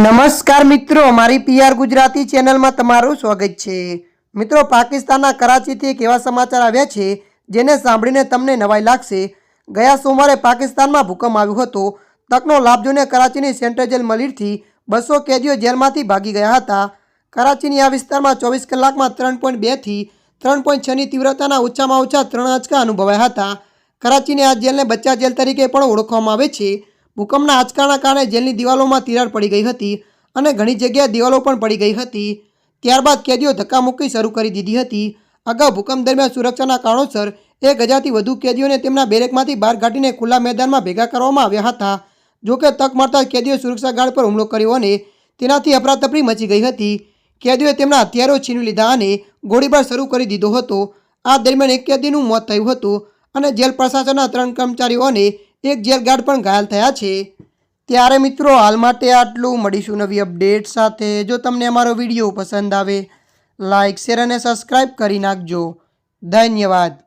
નમસ્કાર મિત્રો, મારી પીઆર ગુજરાતી ચેનલમાં તમારું સ્વાગત છે। મિત્રો, પાકિસ્તાનના કરાચીથી એક એવા સમાચાર આવ્યા છે જેને સાંભળીને તમને નવાઈ લાગશે। ગયા સોમવારે પાકિસ્તાનમાં ભૂકંપ આવ્યો હતો। તકનો લાભ જોઈને કરાચીની સેન્ટ્રલ જેલ મલિરથી 200 કેદીઓ જેલમાંથી ભાગી ગયા હતા। કરાચીની આ વિસ્તારમાં 24 કલાકમાં 3.2 થી 3.6ની તીવ્રતાના ઓછામાં ઓછા 3 આંચકા અનુભવાયા હતા। કરાચીની આ જેલને બચ્ચા જેલ તરીકે પણ ઓળખવામાં આવે છે। ભૂકંપના આંચકાના કારણે જેલની દિવાલોમાં તિરાડ પડી ગઈ હતી અને ઘણી જગ્યાએ દિવાલો પણ પડી ગઈ હતી। ત્યારબાદ કેદીઓ ધક્કામુક્કી શરૂ કરી દીધી હતી। અગાઉ ભૂકંપ દરમિયાન સુરક્ષાના કારણોસર 1000થી વધુ કેદીઓને તેમના બેરેકમાંથી બહાર કાઢીને ખુલ્લા મેદાનમાં ભેગા કરવામાં આવ્યા હતા। જોકે તક મળતા કેદીઓએ સુરક્ષા ગાર્ડ પર હુમલો કર્યો અને તેનાથી અફરાતફરી મચી ગઈ હતી। કેદીઓએ તેમના હથિયારો છીનવી લીધા અને ગોળીબાર શરૂ કરી દીધો હતો। આ દરમિયાન એક કેદીનું મોત થયું હતું અને જેલ પ્રશાસનના 3 કર્મચારીઓ અને એક જેલ ગાર્ડ પણ ઘાયલ થયા છે। ત્યારે મિત્રો, હાલ માટે આટલું। મળીશું નવી અપડેટ સાથે। જો તમને અમારો વિડીયો પસંદ આવે, લાઇક, શેર અને સબસ્ક્રાઈબ કરી નાખજો। ધન્યવાદ।